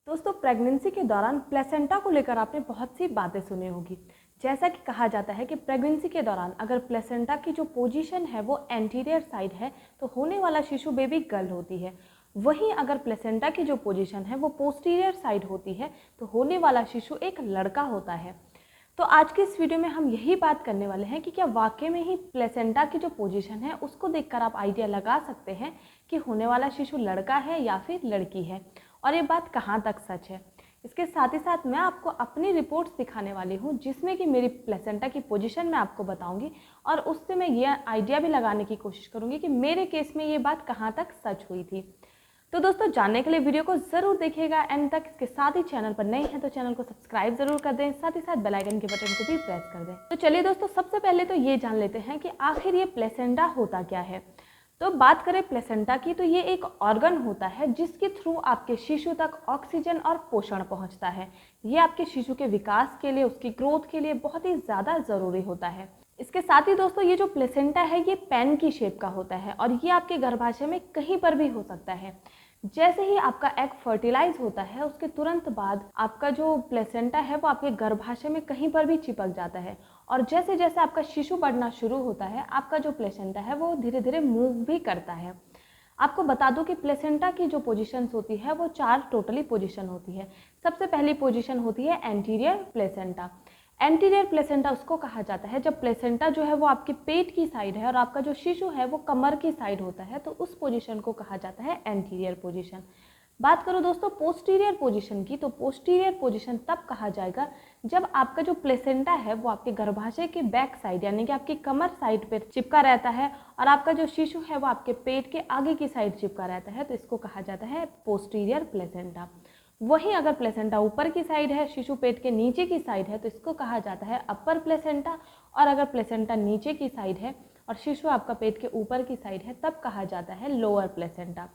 दोस्तों, प्रेगनेंसी के दौरान प्लेसेंटा को लेकर आपने बहुत सी बातें सुनी होगी। जैसा कि कहा जाता है कि प्रेगनेंसी के दौरान अगर प्लेसेंटा की जो पोजीशन है वो एंटीरियर साइड है तो होने वाला शिशु बेबी गर्ल होती है। वहीं अगर प्लेसेंटा की जो पोजीशन है वो पोस्टीरियर साइड होती है तो होने वाला शिशु एक लड़का होता है। तो आज की इस वीडियो में हम यही बात करने वाले हैं कि क्या वाकई में ही प्लेसेंटा की जो पोजीशन है उसको देखकर आप आइडिया लगा सकते हैं कि होने वाला शिशु लड़का है या फिर लड़की है, और ये बात कहाँ तक सच है। इसके साथ ही साथ मैं आपको अपनी रिपोर्ट्स दिखाने वाली हूँ जिसमें कि मेरी प्लेसेंटा की पोजीशन मैं आपको बताऊंगी, और उससे मैं ये आइडिया भी लगाने की कोशिश करूँगी कि मेरे केस में ये बात कहाँ तक सच हुई थी। तो दोस्तों, जानने के लिए वीडियो को ज़रूर देखिएगा एंड तक। इसके साथ ही चैनल पर नए हैं तो चैनल को सब्सक्राइब ज़रूर कर दें, साथ ही साथ बेल आइकन के बटन को भी प्रेस कर दें। तो चलिए दोस्तों, सबसे पहले तो ये जान लेते हैं कि आखिर ये प्लेसेंटा होता क्या है। तो बात करें प्लेसेंटा की, तो ये एक ऑर्गन होता है जिसके थ्रू आपके शिशु तक ऑक्सीजन और पोषण पहुंचता है। ये आपके शिशु के विकास के लिए, उसकी ग्रोथ के लिए बहुत ही ज़्यादा ज़रूरी होता है। इसके साथ ही दोस्तों, ये जो प्लेसेंटा है ये पेन की शेप का होता है और ये आपके गर्भाशय में कहीं पर भी हो सकता है। जैसे ही आपका एग फर्टिलाइज होता है उसके तुरंत बाद आपका जो प्लेसेंटा है वो आपके गर्भाशय में कहीं पर भी चिपक जाता है, और जैसे जैसे आपका शिशु बढ़ना शुरू होता है आपका जो प्लेसेंटा है वो धीरे धीरे मूव भी करता है। आपको बता दूं कि प्लेसेंटा की जो पोजीशंस होती है वो 4 टोटली पोजीशन होती है। सबसे पहली पोजीशन होती है एंटीरियर प्लेसेंटा। एंटीरियर प्लेसेंटा उसको कहा जाता है जब प्लेसेंटा जो है वो आपके पेट की साइड है और आपका जो शिशु है वो कमर की साइड होता है, तो उस पोजीशन को कहा जाता है एंटीरियर पोजीशन। बात करो दोस्तों पोस्टीरियर पोजीशन की, तो पोस्टीरियर पोजीशन तब कहा जाएगा जब आपका जो प्लेसेंटा है वो आपके गर्भाशय के बैक साइड यानी कि आपकी कमर साइड पर चिपका रहता है और आपका जो शिशु है वो आपके पेट के आगे की साइड चिपका रहता है, तो इसको कहा जाता है पोस्टीरियर प्लेसेंटा। वहीं अगर प्लेसेंटा ऊपर की साइड है, शिशु पेट के नीचे की साइड है, तो इसको कहा जाता है अपर प्लेसेंटा। और अगर प्लेसेंटा नीचे की साइड है और शिशु आपका पेट के ऊपर की साइड है तब कहा जाता है लोअर प्लेसेंटा।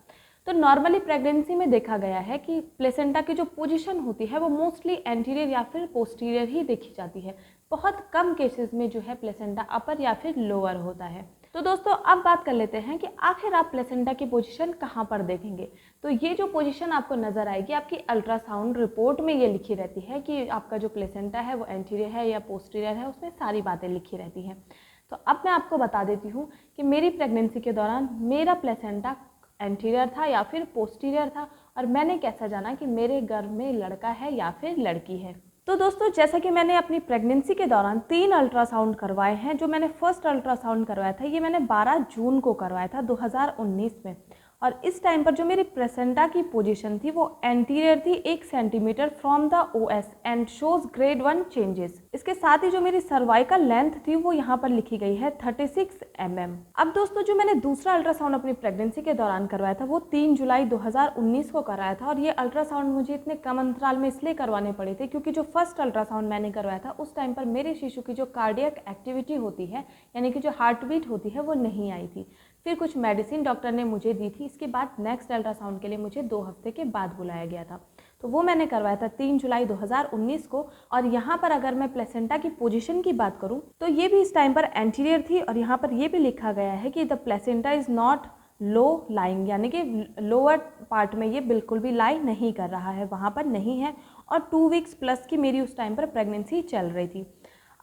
तो नॉर्मली प्रेगनेंसी में देखा गया है कि प्लेसेंटा की जो पोजीशन होती है वो मोस्टली एंटीरियर या फिर पोस्टीरियर ही देखी जाती है। बहुत कम केसेस में जो है प्लेसेंटा अपर या फिर लोअर होता है। तो दोस्तों, अब बात कर लेते हैं कि आखिर आप प्लेसेंटा की पोजीशन कहाँ पर देखेंगे। तो ये जो पोजीशन आपको नज़र आएगी आपकी अल्ट्रासाउंड रिपोर्ट में ये लिखी रहती है कि आपका जो प्लेसेंटा है वो एंटीरियर है या पोस्टीरियर है, उसमें सारी बातें लिखी रहती हैं। तो अब मैं आपको बता देती हूँ कि मेरी प्रेगनेंसी के दौरान मेरा प्लेसेंटा एंटीरियर था या फिर पोस्टीरियर था, और मैंने कैसा जाना कि मेरे गर्भ में लड़का है या फिर लड़की है। तो दोस्तों, जैसा कि मैंने अपनी प्रेगनेंसी के दौरान 3 अल्ट्रासाउंड करवाए हैं। जो मैंने फर्स्ट अल्ट्रासाउंड करवाया था ये मैंने 12 जून को करवाया था 2019 में, और इस टाइम पर जो मेरी प्लेसेंटा की पोजीशन थी वो एंटीरियर थी 1 centimetre from the OS and shows grade 1 changes. इसके साथ ही जो मेरी सर्वाइकल लेंथ थी वो यहाँ पर लिखी गई है 36 mm। अब दोस्तों, जो मैंने दूसरा अल्ट्रासाउंड अपनी प्रेगनेंसी के दौरान करवाया था वो 3 जुलाई 2019 को कराया था, और ये अल्ट्रासाउंड मुझे इतने कम अंतराल में इसलिए करवाने पड़े थे क्योंकि जो फर्स्ट अल्ट्रासाउंड मैंने करवाया था उस टाइम पर मेरे शिशु की जो कार्डियक एक्टिविटी होती है यानी कि जो हार्ट बीट होती है वो नहीं आई थी। फिर कुछ मेडिसिन डॉक्टर ने मुझे दी थी। इसके बाद नेक्स्ट अल्ट्रासाउंड के लिए मुझे 2 हफ्ते के बाद बुलाया गया था, तो वो मैंने करवाया था 3 जुलाई 2019 को। और यहाँ पर अगर मैं प्लेसेंटा की पोजीशन की बात करूँ तो ये भी इस टाइम पर एंटीरियर थी, और यहाँ पर ये भी लिखा गया है कि the placenta is not low lying, यानी कि लोअर पार्ट में ये बिल्कुल भी लाई नहीं कर रहा है, वहाँ पर नहीं है। और 2 वीक्स प्लस की मेरी उस टाइम पर प्रेगनेंसी चल रही थी।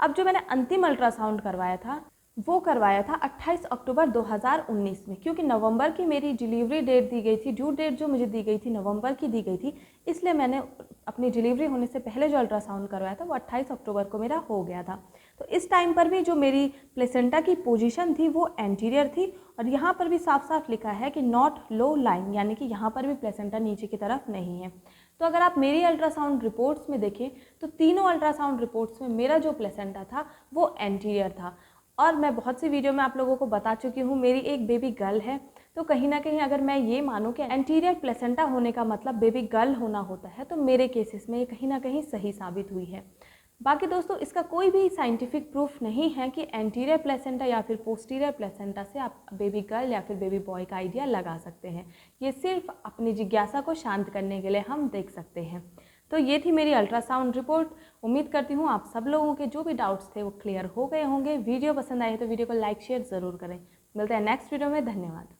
अब जो मैंने अंतिम अल्ट्रासाउंड करवाया था वो करवाया था 28 अक्टूबर 2019 में, क्योंकि नवंबर की मेरी डिलीवरी डेट दी गई थी। ड्यू डेट जो मुझे दी गई थी नवंबर की दी गई थी, इसलिए मैंने अपनी डिलीवरी होने से पहले जो अल्ट्रासाउंड करवाया था वो 28 अक्टूबर को मेरा हो गया था। तो इस टाइम पर भी जो मेरी प्लेसेंटा की पोजीशन थी वो एंटीरियर थी, और यहाँ पर भी साफ साफ लिखा है कि नॉट लो लाइन, यानी कि यहाँ पर भी प्लेसेंटा नीचे की तरफ नहीं है। तो अगर आप मेरी अल्ट्रासाउंड रिपोर्ट्स में देखें तो तीनों अल्ट्रासाउंड रिपोर्ट्स में मेरा जो प्लेसेंटा था वो एंटीरियर था। और मैं बहुत सी वीडियो में आप लोगों को बता चुकी हूँ मेरी एक बेबी गर्ल है, तो कहीं ना कहीं अगर मैं ये मानूँ कि एंटीरियर प्लेसेंटा होने का मतलब बेबी गर्ल होना होता है, तो मेरे केसेस में ये कहीं ना कहीं सही साबित हुई है। बाकी दोस्तों, इसका कोई भी साइंटिफिक प्रूफ नहीं है कि एंटीरियर प्लेसेंटा या फिर पोस्टीरियर प्लेसेंटा से आप बेबी गर्ल या फिर बेबी बॉय का आइडिया लगा सकते हैं। ये सिर्फ अपनी जिज्ञासा को शांत करने के लिए हम देख सकते हैं। तो ये थी मेरी अल्ट्रासाउंड रिपोर्ट। उम्मीद करती हूँ आप सब लोगों के जो भी डाउट्स थे वो क्लियर हो गए होंगे। वीडियो पसंद आए तो वीडियो को लाइक शेयर ज़रूर करें। मिलते हैं नेक्स्ट वीडियो में। धन्यवाद।